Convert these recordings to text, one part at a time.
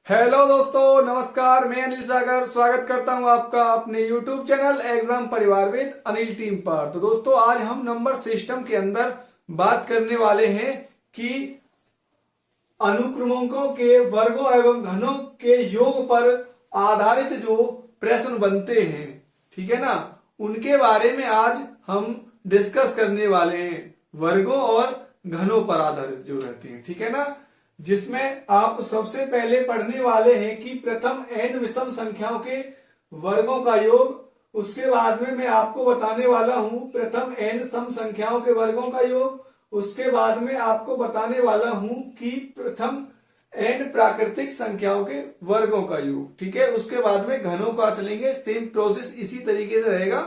Hello दोस्तों, नमस्कार। मैं अनिल सागर स्वागत करता हूं आपका अपने YouTube चैनल एग्जाम परिवार विद अनिल टीम पर। तो दोस्तों, आज हम नंबर सिस्टम के अंदर बात करने वाले हैं कि अनुक्रमांकों के वर्गों एवं घनों के योग पर आधारित जो प्रश्न बनते हैं, ठीक है ना, उनके बारे में आज हम डिस्कस करने वाले हैं। वर्गों और घनों पर आधारित जो रहते हैं, ठीक है ना, जिसमें आप सबसे पहले पढ़ने वाले हैं कि प्रथम n विषम संख्याओं के वर्गों का योग। उसके बाद में मैं आपको बताने वाला हूं प्रथम n सम संख्याओं के वर्गों का योग। उसके बाद में आपको बताने वाला हूं कि प्रथम n प्राकृतिक संख्याओं के वर्गों का योग, ठीक है। उसके बाद में घनों का चलेंगे। सेम प्रोसेस इसी तरीके से रहेगा,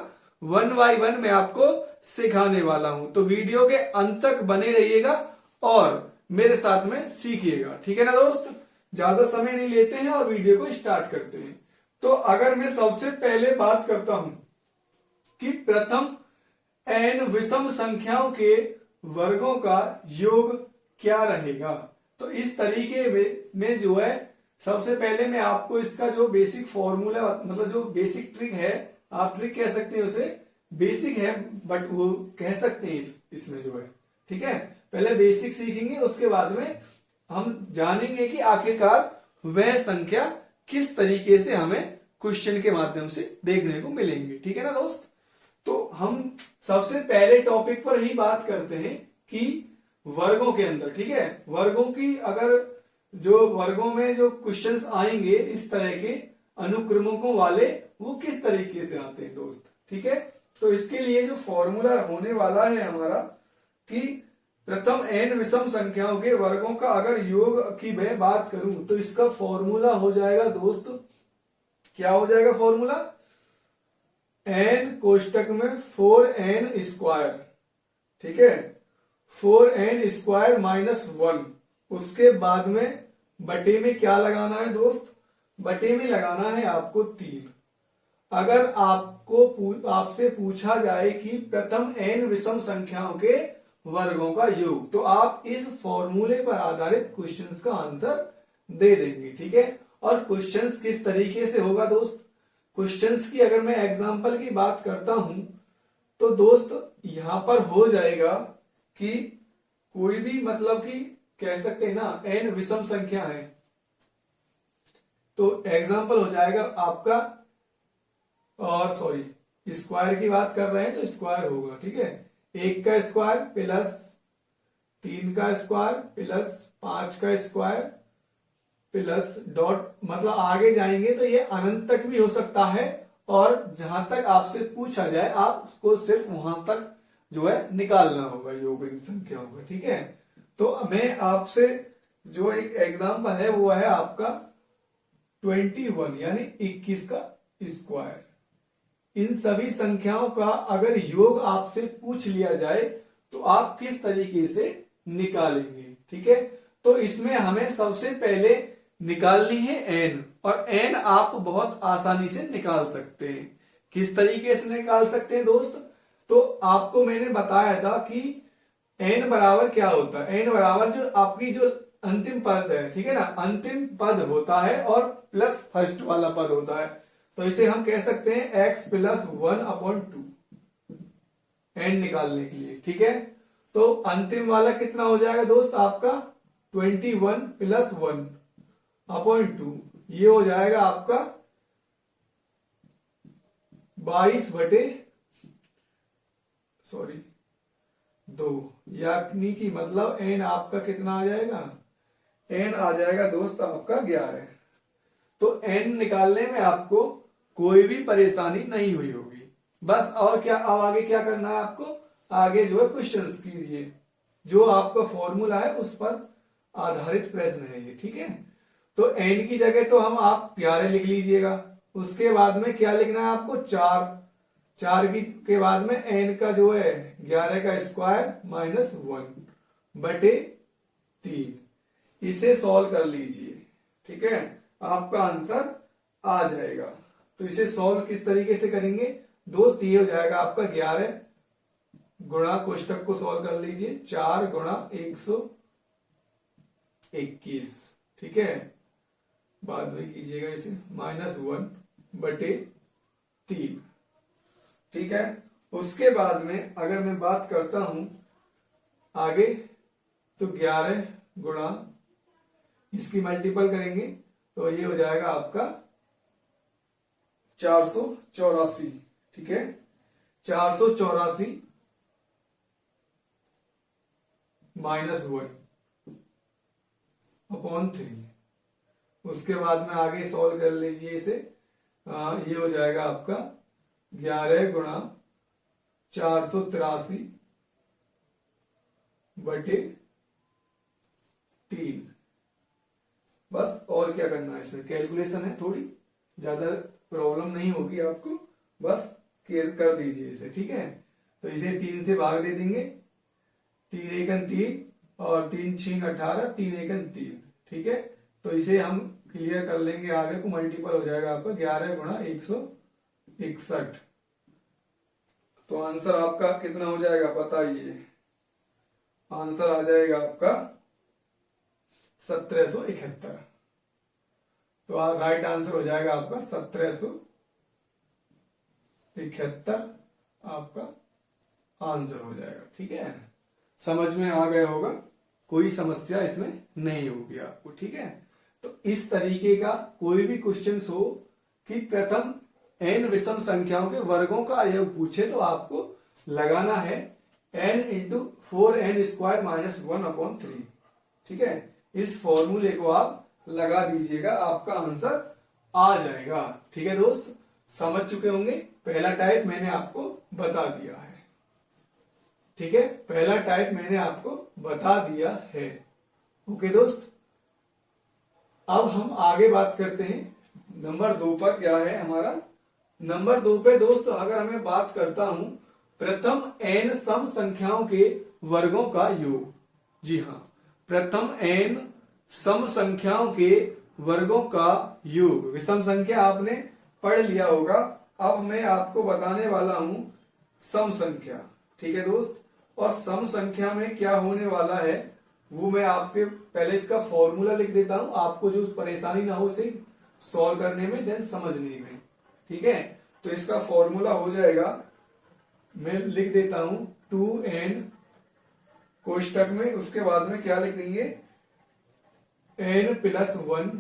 1 बाय 1 मैं आपको सिखाने वाला हूं। तो वीडियो के अंत तक बने रहिएगा और मेरे साथ में सीखिएगा, ठीक है ना दोस्त। ज्यादा समय नहीं लेते हैं और वीडियो को स्टार्ट करते हैं। तो अगर मैं सबसे पहले बात करता हूं कि प्रथम n विषम संख्याओं के वर्गों का योग क्या रहेगा, तो इस तरीके में जो है, सबसे पहले मैं आपको इसका जो बेसिक फॉर्मूला, मतलब जो बेसिक ट्रिक है, आप ट्रिक कह सकते हैं उसे, बेसिक है बट वो कह सकते हैं इसमें जो है, ठीक है। पहले बेसिक सीखेंगे, उसके बाद में हम जानेंगे कि आखिरकार वह संख्या किस तरीके से हमें क्वेश्चन के माध्यम से देखने को मिलेंगे, ठीक है ना दोस्त। तो हम सबसे पहले टॉपिक पर ही बात करते हैं कि वर्गों के अंदर, ठीक है, वर्गों की, अगर जो वर्गों में जो क्वेश्चंस आएंगे इस तरह के अनुक्रमकों वाले, वो किस तरीके से आते हैं दोस्त, ठीक है। तो इसके लिए जो फॉर्मूला होने वाला है हमारा कि प्रथम n विषम संख्याओं के वर्गों का अगर योग की मैं बात करूं तो इसका फॉर्मूला हो जाएगा दोस्त, क्या हो जाएगा फॉर्मूला, n कोष्टक में 4n स्क्वायर, ठीक है, 4n स्क्वायर माइनस 1। उसके बाद में बटे में क्या लगाना है दोस्त, बटे में लगाना है आपको 3। अगर आपसे पूछा जाए कि प्रथम n विषम संख्याओं के वर्गों का योग, तो आप इस फॉर्मूले पर आधारित क्वेश्चंस का आंसर दे देंगे, ठीक है। और क्वेश्चंस किस तरीके से होगा दोस्त, क्वेश्चंस की अगर मैं एग्जांपल की बात करता हूं तो दोस्त यहां पर हो जाएगा कि कोई भी, मतलब कि कह सकते हैं ना, n विषम संख्या है, तो एग्जांपल हो जाएगा आपका, और सॉरी स्क्वायर की बात कर रहे हैं तो स्क्वायर होगा, ठीक है, 1 का स्क्वायर प्लस 3 का स्क्वायर प्लस 5 का स्क्वायर प्लस डॉट, मतलब आगे जाएंगे तो ये अनंत तक भी हो सकता है, और जहां तक आपसे पूछा जाए आप उसको सिर्फ वहां तक जो है निकालना होगा योग इन संख्याओं का, ठीक है। तो मैं आपसे जो एक एग्जांपल है वो है आपका 21 यानी 21 का स्क्वायर। इन सभी संख्याओं का अगर योग आपसे पूछ लिया जाए तो आप किस तरीके से निकालेंगे, ठीक है। तो इसमें हमें सबसे पहले निकालनी है n, और n आप बहुत आसानी से निकाल सकते हैं। किस तरीके से निकाल सकते हैं दोस्त, तो आपको मैंने बताया था कि n बराबर क्या होता है, n बराबर जो आपकी जो अंतिम पद है, ठीक है ना, अंतिम पद होता है और प्लस फर्स्ट वाला पद होता है। तो इसे हम कह सकते हैं x प्लस 1/2 n निकालने के लिए, ठीक है। तो अंतिम वाला कितना हो जाएगा दोस्त आपका 21 प्लस 1/2, ये हो जाएगा आपका 22/2, यानी कि मतलब n आपका कितना आ जाएगा, n आ जाएगा दोस्त आपका 11। तो n निकालने में आपको कोई भी परेशानी नहीं हुई होगी। बस और क्या, अब आगे क्या करना है आपको, आगे जो है क्वेश्चंस कीजिए, जो आपका फॉर्मूला है उस पर आधारित प्रश्न है ये, ठीक है। तो n की जगह तो हम आप 11 लिख लीजिएगा। उसके बाद में क्या लिखना है आपको, 4 के बाद में n का जो है 11 का स्क्वायर माइनस 1/3, इसे सॉल्व कर लीजिए, ठीक है, आपका आंसर आ जाएगा। तो इसे सॉल्व किस तरीके से करेंगे दोस्त, ये हो जाएगा आपका 11 गुणा, कोष्टक को सॉल्व कर लीजिए, 4 गुणा 121, ठीक है, बाद में कीजिएगा इसे, -1/3। ठीक है। उसके बाद में अगर मैं बात करता हूं आगे, तो 11 गुणा इसकी मल्टीपल करेंगे तो ये हो जाएगा आपका 484। ठीक है, 484 -1/3। उसके बाद में आगे सॉल्व कर लीजिए इसे। ये हो जाएगा आपका 11 गुणा 483/3। बस, और क्या करना है इसमें, कैलकुलेशन है, थोड़ी ज्यादा प्रॉब्लम नहीं होगी आपको, बस केयर कर दीजिए इसे। ठीक है, तो इसे 3 से भाग दे देंगे, 3 एकन 3 और 3 6 18, 3 एकन 3। ठीक है, तो इसे हम क्लियर कर लेंगे, आगे को मल्टीपल हो जाएगा आपका 11 गुणा 161। तो आंसर आपका कितना हो जाएगा बताइए। आंसर आ जाएगा आपका 1771। तो राइट आंसर हो जाएगा आपका 1771 आपका आंसर हो जाएगा। ठीक है, समझ में आ गया होगा, कोई समस्या इसमें नहीं होगी आपको। ठीक है, तो इस तरीके का कोई भी क्वेश्चन हो कि प्रथम n विषम संख्याओं के वर्गों का योग पूछे तो आपको लगाना है n इंटू 4n² -1/3। ठीक है, इस फॉर्मूले को आप लगा दीजिएगा, आपका आंसर आ जाएगा। ठीक है दोस्त, समझ चुके होंगे। पहला टाइप मैंने आपको बता दिया है। ठीक है, पहला टाइप मैंने आपको बता दिया है। ओके दोस्त, अब हम आगे बात करते हैं नंबर 2 पर। क्या है हमारा नंबर 2 पे दोस्त, अगर मैं बात करता हूं प्रथम n सम संख्याओं के वर्गों का योग। जी हाँ, प्रथम n सम संख्याओं के वर्गों का योग। विषम संख्या आपने पढ़ लिया होगा, अब मैं आपको बताने वाला हूं सम संख्या। ठीक है दोस्त, और सम संख्या में क्या होने वाला है वो मैं आपके पहले इसका फॉर्मूला लिख देता हूं, आपको जो परेशानी ना हो इसे सॉल्व करने में, देन समझने में। ठीक है, तो इसका फॉर्मूला हो जाएगा, मैं लिख देता हूं 2n कोष्टक में, उसके बाद में क्या लिख देंगे n+1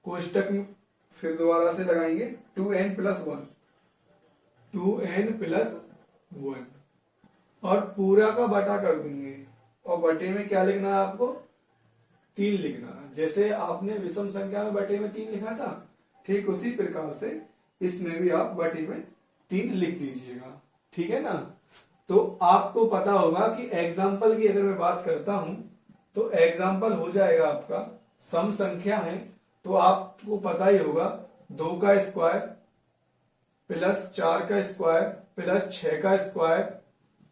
कोष्टक में, फिर दोबारा से लगाएंगे 2n+1 और पूरा का बटा कर देंगे, और बटे में क्या लिखना है आपको 3 लिखना है। जैसे आपने विषम संख्या में बटे में 3 लिखा था, ठीक उसी प्रकार से इसमें भी आप बटे में 3 लिख दीजिएगा। ठीक है ना, तो आपको पता होगा कि एग्जाम्पल की अगर मैं बात करता हूं तो एग्जाम्पल हो जाएगा आपका सम संख्या है, तो आपको पता ही होगा 2 का स्क्वायर प्लस 4 का स्क्वायर प्लस 6 का स्क्वायर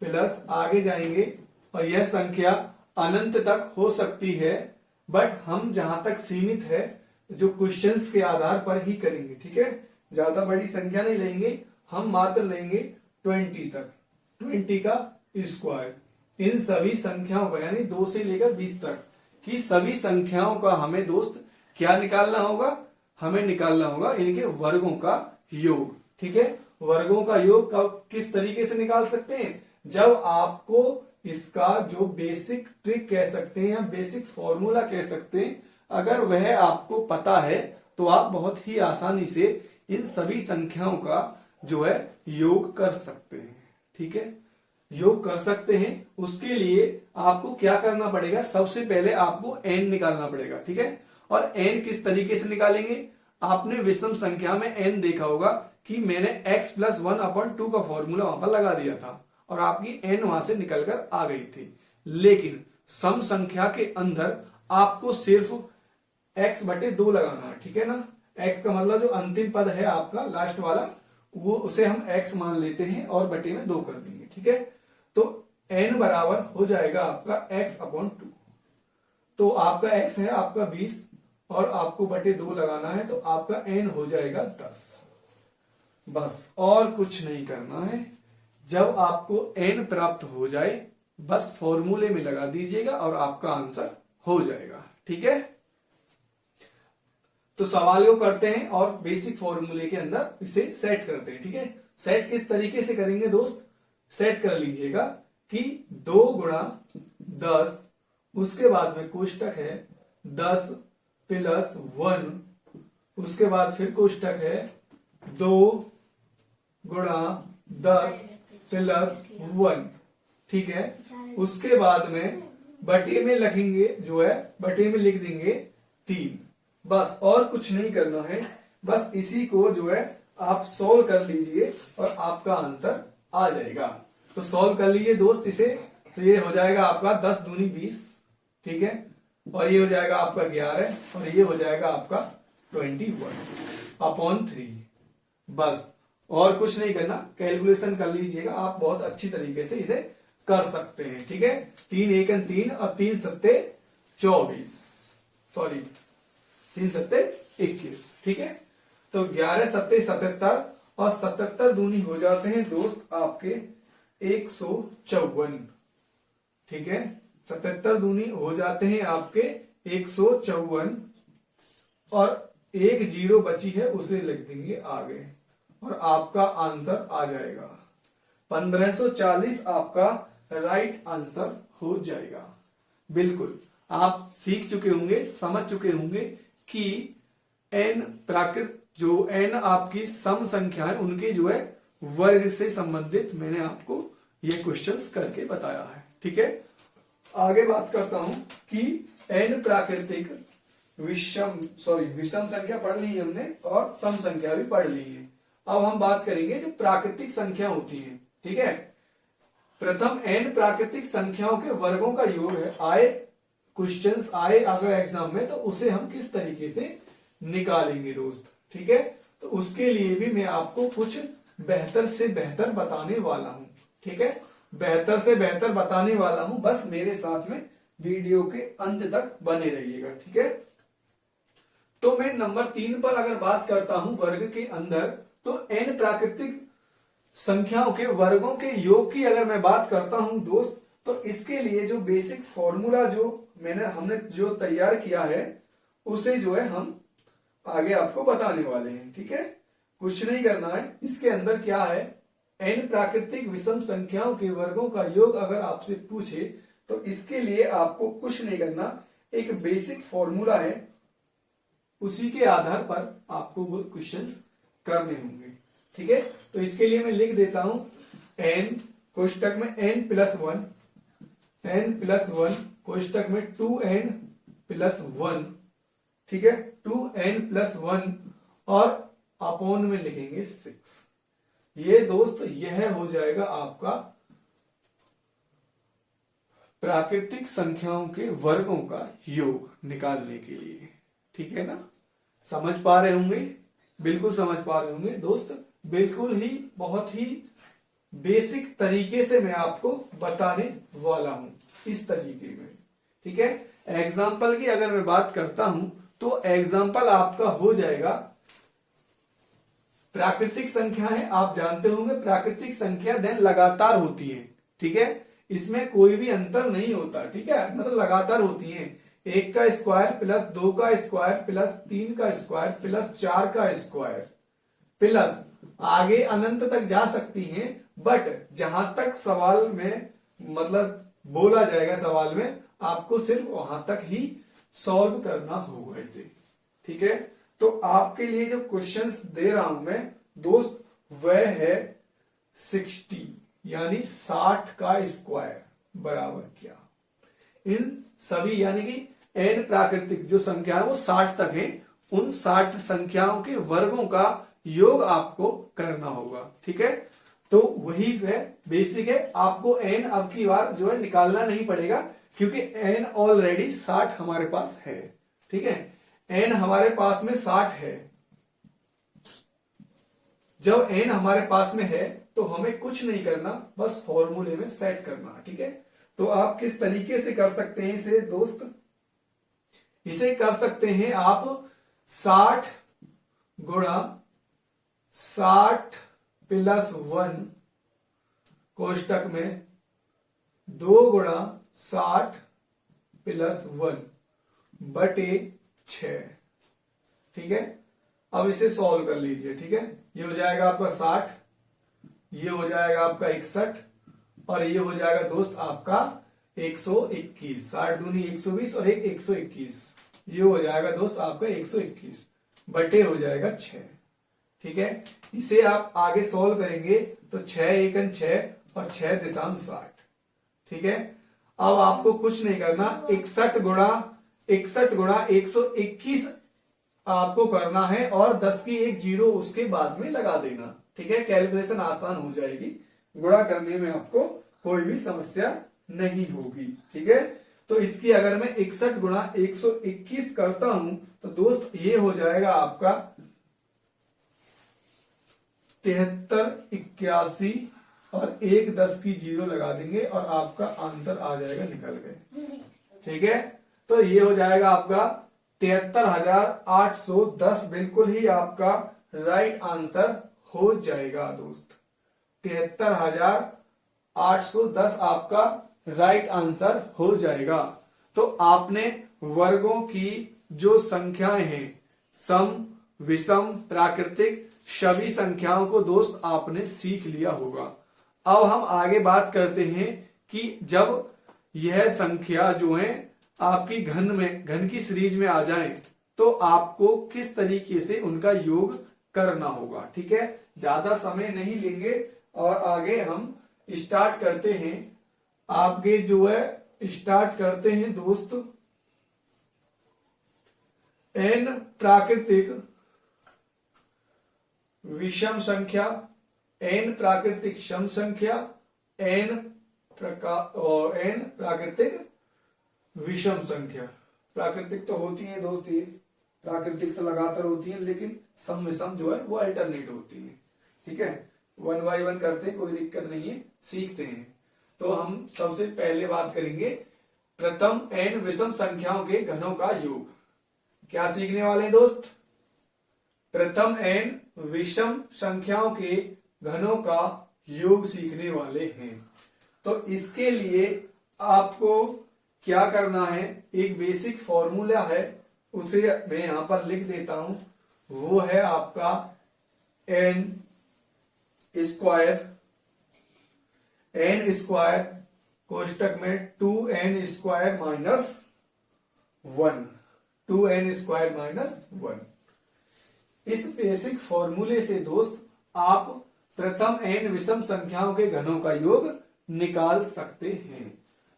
प्लस आगे जाएंगे, और यह संख्या अनंत तक हो सकती है, बट हम जहां तक सीमित है जो क्वेश्चंस के आधार पर ही करेंगे। ठीक है, ज्यादा बड़ी संख्या नहीं लेंगे, हम मात्र लेंगे 20 तक, 20 का स्क्वायर। इन सभी संख्याओं का यानी 2 से लेकर 20 तक की सभी संख्याओं का हमें दोस्त क्या निकालना होगा, हमें निकालना होगा इनके वर्गों का योग। ठीक है, वर्गों का योग कब किस तरीके से निकाल सकते हैं, जब आपको इसका जो बेसिक ट्रिक कह सकते हैं या बेसिक फॉर्मूला कह सकते हैं, अगर वह आपको पता है तो आप बहुत ही आसानी से इन सभी संख्याओं का जो है योग कर सकते हैं। ठीक है, योग कर सकते हैं। उसके लिए आपको क्या करना पड़ेगा, सबसे पहले आपको n निकालना पड़ेगा। ठीक है, और n किस तरीके से निकालेंगे, आपने विषम संख्या में n देखा होगा कि मैंने x+1/2 का फॉर्मूला वहां पर लगा दिया था और आपकी n वहां से निकलकर आ गई थी। लेकिन सम संख्या के अंदर आपको सिर्फ x/2 लगाना है। ठीक है ना, x का मतलब जो अंतिम पद है आपका लास्ट वाला, वो उसे हम x मान लेते हैं और बटे में 2 कर देंगे। ठीक है, तो n बराबर हो जाएगा आपका x/2। तो आपका x है आपका 20 और आपको बटे 2 लगाना है, तो आपका n हो जाएगा 10। बस और कुछ नहीं करना है। जब आपको n प्राप्त हो जाए बस फॉर्मूले में लगा दीजिएगा और आपका आंसर हो जाएगा। ठीक है, तो सवाल को करते हैं और बेसिक फॉर्मूले के अंदर इसे सेट करते हैं। ठीक है, सेट किस तरीके से करेंगे दोस्त, सेट कर लीजिएगा कि 2 गुणा 10, उसके बाद में कोष्टक है 10 प्लस 1, उसके बाद फिर कोष्टक है 2 गुणा 10 प्लस 1। ठीक है, उसके बाद में बटे में लिखेंगे, जो है बटे में लिख देंगे 3। बस और कुछ नहीं करना है, बस इसी को जो है आप सॉल्व कर लीजिए और आपका आंसर आ जाएगा। तो सॉल्व कर लीजिए दोस्त इसे, तो ये हो जाएगा आपका 10 दूनी 20। ठीक है, और ये हो जाएगा आपका 11 और ये हो जाएगा आपका 21/3। बस और कुछ नहीं करना, कैलकुलेशन कर लीजिएगा, आप बहुत अच्छी तरीके से इसे कर सकते हैं। ठीक है, 3 एकम 3 और 3 सत्ते 24, सॉरी 3 सत्ते 21। ठीक है, तो 11 सत्ते 77 और 77 दूनी हो जाते हैं दोस्त आपके 154। ठीक है, 77 दूनी हो जाते हैं आपके 154 और एक 0 बची है उसे लिख देंगे आगे और आपका आंसर आ जाएगा 1540। आपका राइट आंसर हो जाएगा। बिल्कुल आप सीख चुके होंगे, समझ चुके होंगे कि n प्राकृत जो n आपकी सम संख्या है उनके जो है वर्ग से संबंधित मैंने आपको ये क्वेश्चंस करके बताया है। ठीक है, आगे बात करता हूं कि n प्राकृतिक विषम संख्या पढ़ ली है हमने और सम संख्या भी पढ़ ली है। अब हम बात करेंगे जो प्राकृतिक संख्या होती है। ठीक है, प्रथम n प्राकृतिक संख्याओं के वर्गों का योग है। आए क्वेश्चंस आए अगर एग्जाम में तो उसे हम किस तरीके से निकालेंगे दोस्त। ठीक है, तो उसके लिए भी मैं आपको कुछ बेहतर से बेहतर बताने वाला हूं। ठीक है, बेहतर से बेहतर बताने वाला हूं, बस मेरे साथ में वीडियो के अंत तक बने रहिएगा। ठीक है, तो मैं नंबर 3 पर अगर बात करता हूं वर्ग के अंदर, तो n प्राकृतिक संख्याओं के वर्गों के योग की अगर मैं बात करता हूं दोस्त, तो इसके लिए जो बेसिक फॉर्मूला जो हमने जो तैयार किया है उसे जो है हम आगे आपको बताने वाले हैं। ठीक है, कुछ नहीं करना है, इसके अंदर क्या है, n प्राकृतिक विषम संख्याओं के वर्गों का योग अगर आपसे पूछे तो इसके लिए आपको कुछ नहीं करना, एक बेसिक फॉर्मूला है, उसी के आधार पर आपको वो क्वेश्चंस करने होंगे। ठीक है, तो इसके लिए मैं लिख देता हूं n कोष्टक में n प्लस 1 कोष्टक में 2n प्लस 1। ठीक है, 2n प्लस 1 और अपॉन में लिखेंगे 6। ये दोस्त यह हो जाएगा आपका प्राकृतिक संख्याओं के वर्गों का योग निकालने के लिए। ठीक है ना, समझ पा रहे होंगे, बिल्कुल समझ पा रहे होंगे दोस्त। बिल्कुल ही बहुत ही बेसिक तरीके से मैं आपको बताने वाला हूं इस तरीके में। ठीक है, एग्जाम्पल की अगर मैं बात करता हूं तो एग्जाम्पल आपका हो जाएगा, प्राकृतिक संख्या है, आप जानते होंगे प्राकृतिक संख्या देन लगातार होती है। ठीक है, इसमें कोई भी अंतर नहीं होता। ठीक है, मतलब लगातार होती है, 1 का स्क्वायर प्लस 2 का स्क्वायर प्लस 3 का स्क्वायर प्लस 4 का स्क्वायर प्लस आगे अनंत तक जा सकती हैं, बट जहां तक सवाल में मतलब बोला जाएगा सवाल में, आपको सिर्फ वहां तक ही सॉल्व करना होगा इसे। ठीक है, तो आपके लिए जो क्वेश्चंस दे रहा हूं मैं दोस्त वह है 60 यानी 60 का स्क्वायर बराबर क्या। इन सभी यानी कि n प्राकृतिक जो संख्या है वो 60 तक है, उन 60 संख्याओं के वर्गों का योग आपको करना होगा। ठीक है, तो वही है बेसिक है, आपको n अब की बार जो है निकालना नहीं पड़ेगा क्योंकि n ऑलरेडी 60 हमारे पास है। ठीक है, n हमारे पास में 60 है। जब n हमारे पास में है तो हमें कुछ नहीं करना, बस फॉर्मूले में सेट करना। ठीक है, तो आप किस तरीके से कर सकते हैं इसे दोस्त, इसे कर सकते हैं आप 60 गुणा 60 प्लस 1 कोष्टक में 2 गुणा 60 प्लस 1 बटे 6। ठीक है। अब इसे सॉल्व कर लीजिए, ठीक है। ये हो जाएगा आपका 60, ये हो जाएगा आपका 61 और ये हो जाएगा दोस्त आपका 121। 60 दूनी 120 और एक 121, ये हो जाएगा दोस्त आपका 121 बटे हो जाएगा 6, ठीक है। इसे आप आगे सॉल्व करेंगे तो 6 एकन 6 और 6.60, ठीक है। अब आपको कुछ नहीं करना, 61 गुणा 121 आपको करना है और 10 की एक जीरो उसके बाद में लगा देना, ठीक है। कैलकुलेशन आसान हो जाएगी, गुणा करने में आपको कोई भी समस्या नहीं होगी, ठीक है। तो इसकी अगर मैं 61 गुणा 121 करता हूं तो दोस्त ये हो जाएगा आपका 7381 और एक 10 की जीरो लगा देंगे और आपका आंसर आ जाएगा निकल गए, ठीक है। तो ये हो जाएगा आपका 73,810, बिल्कुल ही आपका राइट आंसर हो जाएगा दोस्त। 73,810 आपका राइट आंसर हो जाएगा। तो आपने वर्गों की जो संख्याएं हैं, सम, विषम, प्राकृतिक, सभी संख्याओं को दोस्त आपने सीख लिया होगा। अब हम आगे बात करते हैं कि जब यह संख्या जो है आपकी घन की सीरीज में आ जाए तो आपको किस तरीके से उनका योग करना होगा, ठीक है। ज्यादा समय नहीं लेंगे और आगे हम स्टार्ट करते हैं। आपके जो है स्टार्ट करते हैं दोस्त n प्राकृतिक विषम संख्या, n प्राकृतिक सम संख्या, n प्राकृतिक विषम संख्या। प्राकृतिक तो होती है दोस्त, ये प्राकृतिक तो लगातार होती है, लेकिन सम विषम जो है वो अल्टरनेट होती है, ठीक है। 1 by 1 करते हैं, कोई दिक्कत नहीं है, सीखते हैं। तो हम सबसे पहले बात करेंगे प्रथम n विषम संख्याओं के घनों का योग। क्या सीखने वाले हैं दोस्त? प्रथम n विषम संख्याओं के घनों का योग सीखने वाले हैं। तो इसके लिए आपको क्या करना है, एक बेसिक फॉर्मूला है, उसे मैं यहां पर लिख देता हूं। वो है आपका n स्क्वायर कोष्टक में 2n square minus 1, 2n square minus 1। इस बेसिक फॉर्मूले से दोस्त आप प्रथम n विषम संख्याओं के घनों का योग निकाल सकते हैं।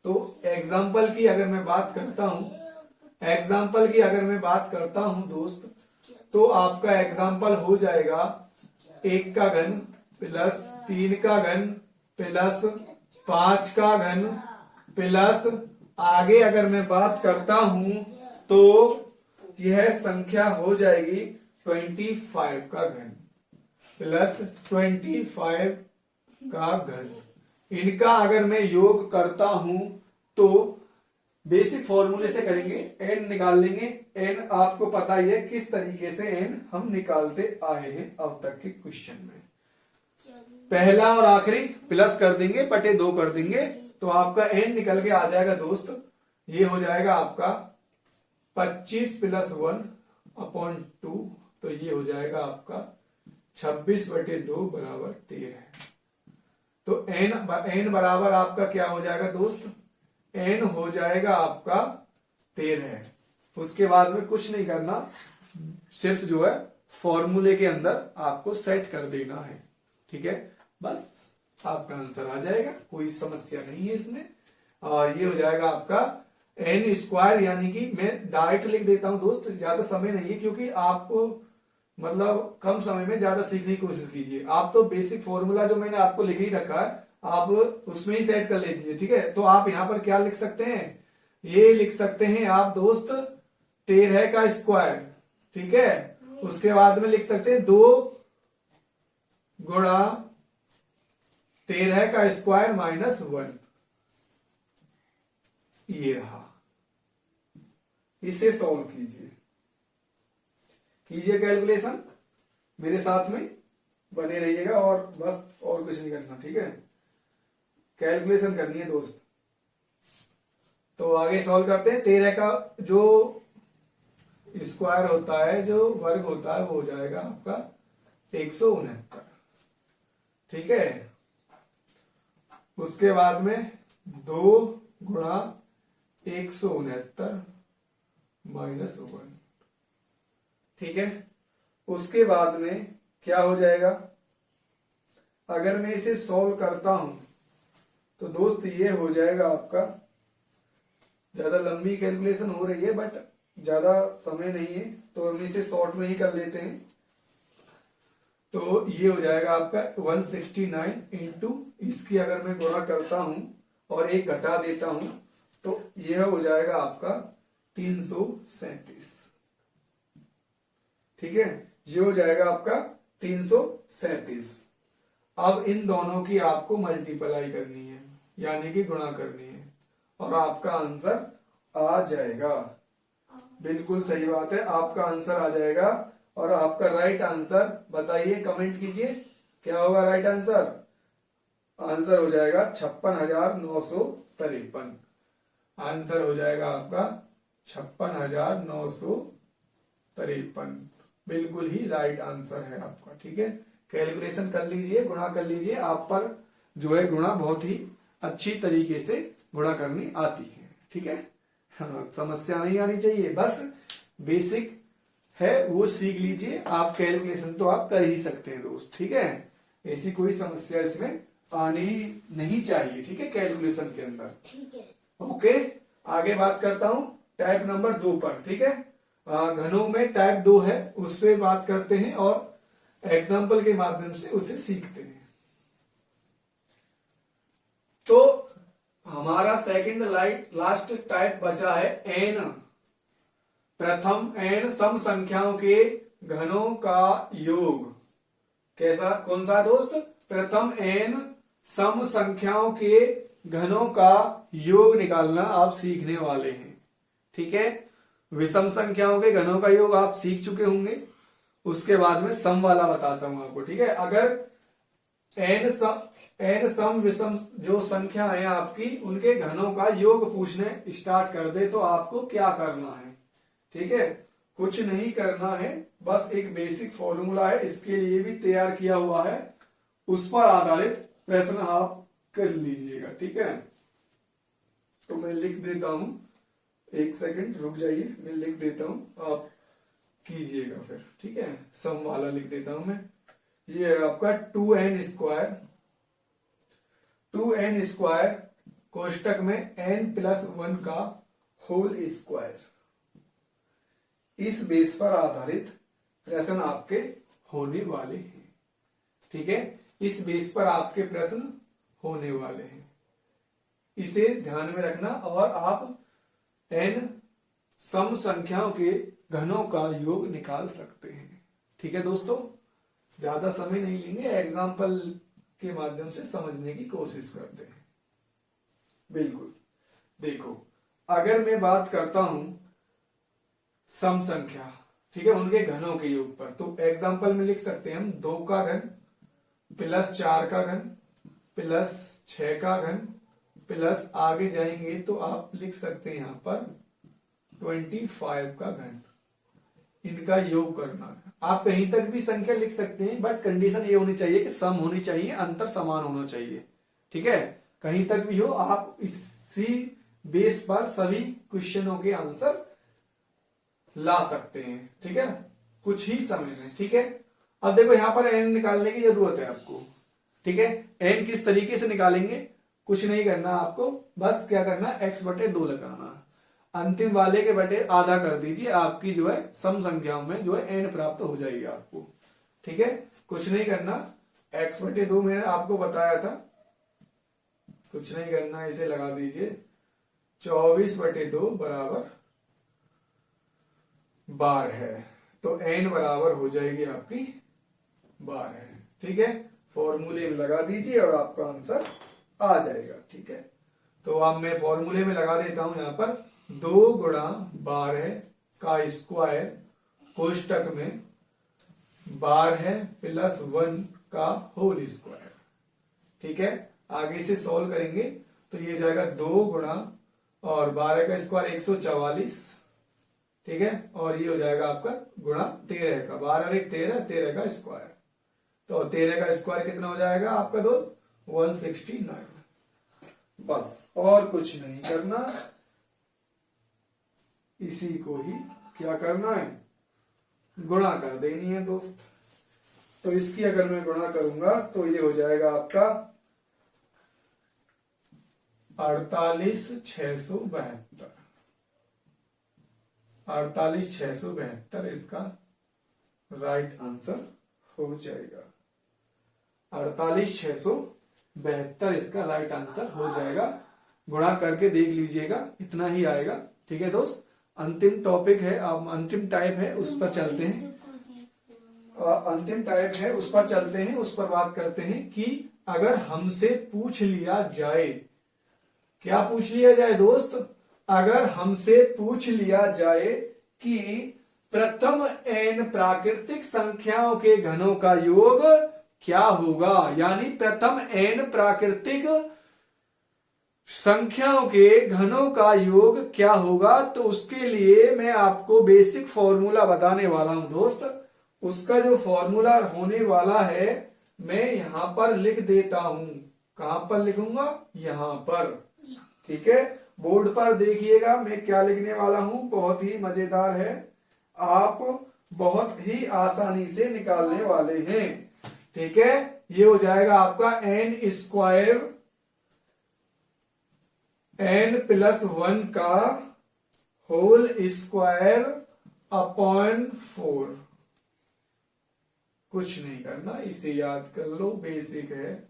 तो एग्जाम्पल की अगर मैं बात करता हूं दोस्त, तो आपका एग्जाम्पल हो जाएगा 1 का घन प्लस 3 का घन प्लस 5 का घन प्लस आगे अगर मैं बात करता हूं तो यह संख्या हो जाएगी 25 का घन प्लस 25 का घन। इनका अगर मैं योग करता हूं तो बेसिक फॉर्मूले से करेंगे, n निकाल लेंगे। n आपको पता ही है किस तरीके से n हम निकालते आए हैं अब तक के क्वेश्चन में। पहला और आखिरी प्लस कर देंगे, बटे 2 कर देंगे, तो आपका n निकल के आ जाएगा दोस्त। ये हो जाएगा आपका 25 प्लस 1/2, तो ये हो जाएगा आपका 26/2 बराबर 13। तो n बराबर आपका क्या हो जाएगा दोस्त? n हो जाएगा आपका 13। उसके बाद में कुछ नहीं करना, सिर्फ जो है फॉर्मूले के अंदर आपको सेट कर देना है, ठीक है। बस आपका आंसर आ जाएगा, कोई समस्या नहीं है इसमें। और ये हो जाएगा आपका n स्क्वायर, यानी कि मैं डायरेक्ट लिख देता हूं दोस्त, ज्यादा समय नहीं है, क्योंकि आपको मतलब कम समय में ज्यादा सीखने की कोशिश कीजिए। आप तो बेसिक फॉर्मूला जो मैंने आपको लिख ही रखा है, आप उसमें ही सेट कर लीजिए, ठीक है। तो आप यहां पर क्या लिख सकते हैं, ये लिख सकते हैं आप दोस्त 13 का स्क्वायर, ठीक है। उसके बाद में लिख सकते हैं 2 गुणा 13 का स्क्वायर माइनस 1, ये रहा। इसे सॉल्व कीजिए कैलकुलेशन, मेरे साथ में बने रहिएगा और बस और कुछ नहीं करना, ठीक है। कैलकुलेशन करनी है दोस्त। तो आगे सॉल्व करते हैं। 13 का जो स्क्वायर होता है, जो वर्ग होता है वो हो जाएगा आपका 169। ठीक है, उसके बाद में 2 गुणा 169 माइनस 1। ठीक है, उसके बाद में क्या हो जाएगा, अगर मैं इसे सॉल्व करता हूं तो दोस्त ये हो जाएगा आपका, ज्यादा लंबी कैलकुलेशन हो रही है बट ज्यादा समय नहीं है तो हम इसे शॉर्ट में ही कर लेते हैं। तो ये हो जाएगा आपका 169 इंटू इसकी अगर मैं गुणा करता हूं और एक घटा देता हूं तो यह हो जाएगा आपका 337। ठीक है, ये हो जाएगा आपका 337। अब इन दोनों की आपको मल्टीप्लाई करनी है, यानी कि गुणा करनी है, और आपका आंसर आ जाएगा। बिल्कुल सही बात है, आपका आंसर आ जाएगा। और आपका राइट आंसर बताइए, कमेंट कीजिए क्या होगा राइट आंसर। आंसर हो जाएगा 56,953। आंसर हो जाएगा आपका 56,953। बिल्कुल ही राइट आंसर है आपका। ठीक है, कैलकुलेशन कर लीजिए, गुणा कर लीजिए, आप पर जो है गुणा बहुत ही अच्छी तरीके से गुणा करनी आती है। ठीक है, हाँ, समस्या नहीं आनी चाहिए, बस बेसिक है वो सीख लीजिए। आप कैलकुलेशन तो आप कर ही सकते हैं दोस्त। ठीक है, ऐसी कोई समस्या इसमें आनी नहीं चाहिए। ठीक है, कैलकुलेशन के अंदर। ठीक है, ओके, आगे बात करता हूं टाइप नंबर 2 पर। ठीक है, घनों में टाइप 2 है, उस पर बात करते हैं और एग्जाम्पल के माध्यम से उसे सीखते हैं। तो हमारा सेकंड लास्ट टाइप बचा है एन। प्रथम एन सम संख्याओं के घनों का योग। कैसा, कौन सा दोस्त? प्रथम एन सम संख्याओं के घनों का योग निकालना आप सीखने वाले हैं। ठीक है, विषम संख्याओं के घनों का योग आप सीख चुके होंगे, उसके बाद में सम वाला बताता हूं आपको। ठीक है, अगर एन सम विषम जो संख्या है आपकी, उनके घनों का योग पूछने स्टार्ट कर दे तो आपको क्या करना है? ठीक है, कुछ नहीं करना है, बस एक बेसिक फॉर्मूला है, इसके लिए भी तैयार किया हुआ है, उस पर आधारित प्रश्न आप कर लीजिएगा। ठीक है, तो मैं लिख देता हूं, एक सेकंड रुक जाइए, मैं लिख देता हूं, आप कीजिएगा फिर। ठीक है, सम वाला लिख देता हूं मैं। ये है आपका 2n स्क्वायर कोष्टक में n+1 का होल स्क्वायर। इस बेस पर आधारित प्रश्न आपके होने वाले हैं। ठीक है, इस बेस पर आपके प्रश्न होने वाले हैं, इसे ध्यान में रखना। और आप n सम संख्याओं के घनों का योग निकाल सकते हैं। ठीक है दोस्तों, ज्यादा समय नहीं लेंगे, एग्जाम्पल के माध्यम से समझने की कोशिश करते हैं। बिल्कुल, देखो अगर मैं बात करता हूं सम संख्या, ठीक है, उनके घनों के योग पर, तो एग्जाम्पल में लिख सकते हैं हम 2 का घन प्लस 4 का घन प्लस 6 का घन प्लस आगे जाएंगे तो आप लिख सकते हैं यहां पर 25 का घन। इनका योग करना है। आप कहीं तक भी संख्या लिख सकते हैं, बट कंडीशन ये होनी चाहिए कि सम होनी चाहिए, अंतर समान होना चाहिए। ठीक है, कहीं तक भी हो, आप इसी बेस पर सभी क्वेश्चनों के आंसर ला सकते हैं। ठीक है, कुछ ही समय में। ठीक है, अब देखो यहां पर एन निकालने की जरूरत है आपको। ठीक है, एन किस तरीके से निकालेंगे, कुछ नहीं करना आपको, बस क्या करना, x/2 लगाना, अंतिम वाले के बटे आधा कर दीजिए, आपकी जो है सम संख्याओं में जो है एन प्राप्त हो जाएगी आपको। ठीक है, कुछ नहीं करना, x/2 मैंने आपको बताया था, कुछ नहीं करना, इसे लगा दीजिए, 24/2 बराबर 12 है, तो n बराबर हो जाएगी आपकी 12। ठीक है, फॉर्मूले में लगा दीजिए और आपका आंसर आ जाएगा। ठीक है, तो अब मैं फॉर्मूले में लगा देता हूं, यहां पर 2 गुणा 12 का स्क्वायर कोष्टक में 12 प्लस 1 का होल स्क्वायर। ठीक है, आगे से सॉल्व करेंगे तो ये जाएगा 2 गुणा और 12 का स्क्वायर 144 ठीक है, और ये हो जाएगा आपका गुणा 13 का, 12 और 1 13, 13 का स्क्वायर। तो 13 का स्क्वायर कितना हो जाएगा आपका दोस्त? 169। बस और कुछ नहीं करना, इसी को ही क्या करना है, गुणा कर देनी है दोस्त। तो इसकी अगर मैं गुणा करूंगा तो ये हो जाएगा आपका 48,672। 48,672 इसका राइट आंसर हो जाएगा। 48,672 इसका राइट आंसर हो जाएगा। गुणा करके देख लीजिएगा, इतना ही आएगा। ठीक है दोस्त, अंतिम टॉपिक है, अब अंतिम टाइप है, उस पर चलते हैं। अंतिम टाइप है उस पर चलते हैं, उस पर बात करते हैं कि अगर हमसे पूछ लिया जाए, क्या पूछ लिया जाए दोस्त? अगर हमसे पूछ लिया जाए कि प्रथम n प्राकृतिक संख्याओं के घनों का योग क्या होगा, यानी प्रथम n प्राकृतिक संख्याओं के घनों का योग क्या होगा, तो उसके लिए मैं आपको बेसिक फॉर्मूला बताने वाला हूं दोस्त। उसका जो फॉर्मूला होने वाला है मैं यहां पर लिख देता हूं। कहां पर लिखूंगा? यहां पर। ठीक है, बोर्ड पर देखिएगा मैं क्या लिखने वाला हूं, बहुत ही मजेदार है, आप बहुत ही आसानी से निकालने वाले हैं। ठीक है, ये हो जाएगा आपका n स्क्वायर n+1 का होल स्क्वायर अपॉन 4। कुछ नहीं करना, इसे याद कर लो, बेसिक है,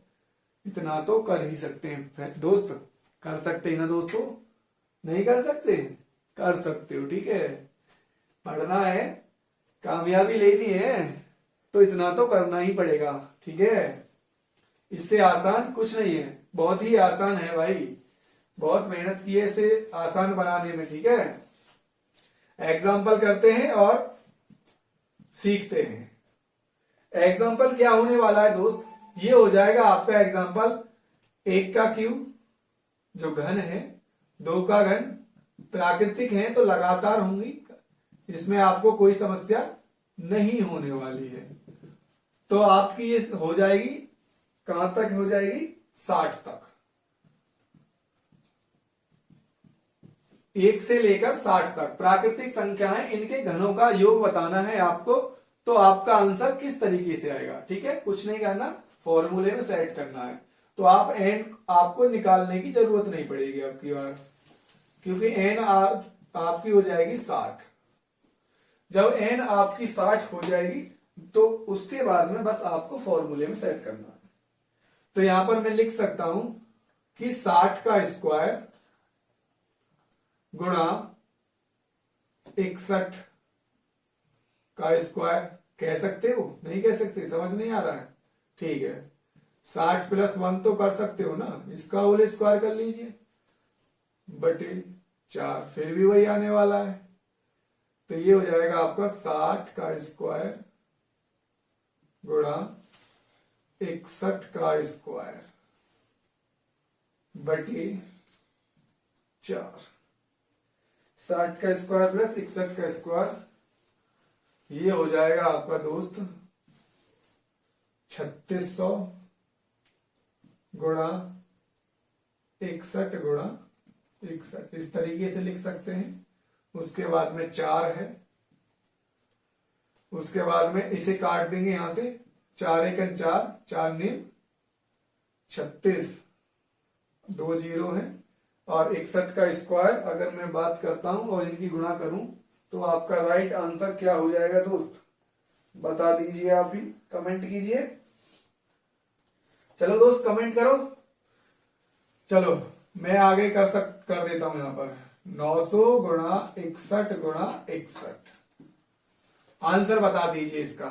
इतना तो कर ही सकते हैं दोस्त। कर सकते हैं ना दोस्तों? नहीं कर सकते? कर सकते हो। ठीक है, पढ़ना है, कामयाबी लेनी है तो इतना तो करना ही पड़ेगा। ठीक है, इससे आसान कुछ नहीं है, बहुत ही आसान है भाई, बहुत मेहनत की है इसे आसान बनाने में। ठीक है, एग्जाम्पल करते हैं और सीखते हैं। एग्जाम्पल क्या होने वाला है दोस्त? ये हो जाएगा आपका एग्जाम्पल 1 का क्यूब जो घन है, 2 का घन, प्राकृतिक है तो लगातार होंगी, इसमें आपको कोई समस्या नहीं होने वाली है। तो आपकी ये हो जाएगी, कहां तक हो जाएगी? 60 तक। 1 से लेकर 60 तक प्राकृतिक संख्या है, इनके घनों का योग बताना है आपको। तो आपका आंसर किस तरीके से आएगा? ठीक है, कुछ नहीं करना, फॉर्मूले में सेट करना है। तो आप n आपको निकालने की जरूरत नहीं पड़ेगी आपकी बार, क्योंकि n आपकी हो जाएगी 60। जब n आपकी 60 हो जाएगी तो उसके बाद में बस आपको फॉर्मूले में सेट करना है। तो यहां पर मैं लिख सकता हूं कि 60 का स्क्वायर गुणा 61 का स्क्वायर, कह सकते हो? नहीं कह सकते? समझ नहीं आ रहा है? ठीक है, 60+1 तो कर सकते हो ना, इसका होल स्क्वायर कर लीजिए बटे 4, फिर भी वही आने वाला है। तो ये हो जाएगा आपका 60 का स्क्वायर गुणा 61 का स्क्वायर बटे 4। 60 का स्क्वायर प्लस 61 का स्क्वायर, ये हो जाएगा आपका दोस्त 3600 गुणा 61 गुणा 61, इस तरीके से लिख सकते हैं। उसके बाद में 4 है, उसके बाद में इसे काट देंगे यहां से, 4 1 4, 4 9 36, 2 0 है, और 61 का स्क्वायर अगर मैं बात करता हूं और इनकी गुणा करूं तो आपका राइट आंसर क्या हो जाएगा दोस्त? बता दीजिए, आप भी कमेंट कीजिए। चलो दोस्त कमेंट करो। चलो मैं आगे कर देता हूं यहां पर 900 गुणा 61 गुणा 61। आंसर बता दीजिए इसका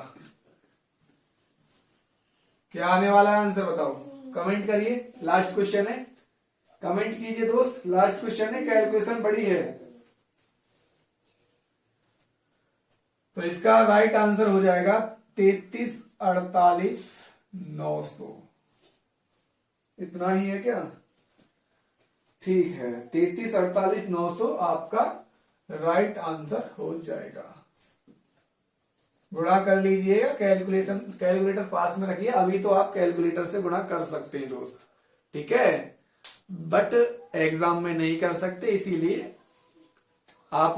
क्या आने वाला है, आंसर बताओ, कमेंट करिए। लास्ट क्वेश्चन है, कमेंट कीजिए दोस्त, लास्ट क्वेश्चन है, कैलकुलेशन बड़ी है। तो इसका राइट आंसर हो जाएगा 33 48 900। इतना ही है क्या? ठीक है, 33 48 900 आपका राइट आंसर हो जाएगा। गुणा कर लीजिएगा, कैलकुलेटर पास में रखिए। अभी तो आप कैलकुलेटर से गुणा कर सकते हैं दोस्त, ठीक है, बट एग्जाम में नहीं कर सकते, इसीलिए आप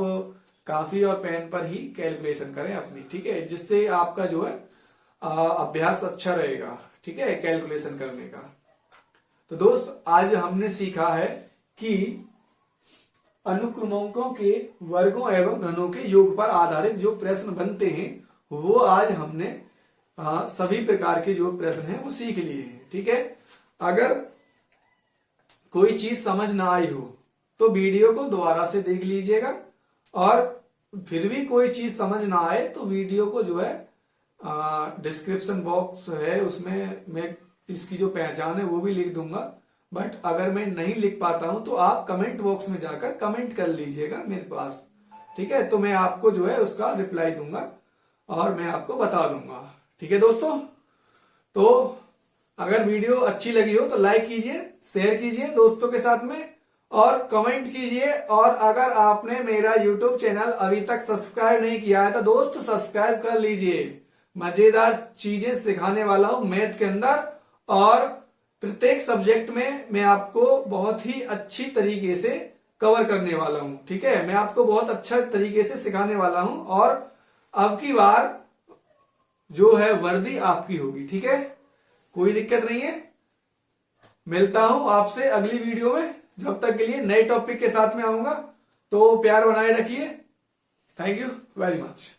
काफी और पेन पर ही कैलकुलेशन करें अपनी, ठीक है, जिससे आपका जो है अभ्यास अच्छा रहेगा, ठीक है, कैलकुलेशन करने का। तो दोस्त आज हमने सीखा है कि अनुक्रमांकों के वर्गों एवं घनों के योग पर आधारित जो प्रश्न बनते हैं वो आज हमने सभी प्रकार के जो प्रश्न हैं वो सीख लिए हैं, ठीक है। अगर कोई चीज समझ ना आई हो तो वीडियो को दोबारा से देख लीजिएगा, और फिर भी कोई चीज समझ ना आए तो वीडियो को जो है डिस्क्रिप्शन बॉक्स है उसमें मैं इसकी जो पहचान है वो भी लिख दूंगा। बट अगर मैं नहीं लिख पाता हूं तो आप कमेंट बॉक्स में जाकर कमेंट कर लीजिएगा मेरे पास, ठीक है, तो मैं आपको जो है उसका रिप्लाई दूंगा और मैं आपको बता दूंगा, ठीक है दोस्तों। तो अगर वीडियो अच्छी लगी हो तो लाइक कीजिए, शेयर कीजिए दोस्तों के साथ में और कमेंट कीजिए। और अगर आपने मेरा यूट्यूब चैनल अभी तक सब्सक्राइब नहीं किया है तो दोस्त सब्सक्राइब कर लीजिए। मजेदार चीजें सिखाने वाला हूं मैथ के अंदर, और प्रत्येक सब्जेक्ट में मैं आपको बहुत ही अच्छी तरीके से कवर करने वाला हूं, ठीक है, मैं आपको बहुत अच्छा तरीके से सिखाने वाला हूं। और अब की बार जो है वर्दी आपकी होगी, ठीक है, कोई दिक्कत नहीं है। मिलता हूं आपसे अगली वीडियो में, जब तक के लिए नए टॉपिक के साथ में आऊंगा, तो प्यार बनाए रखिए। Thank you very much.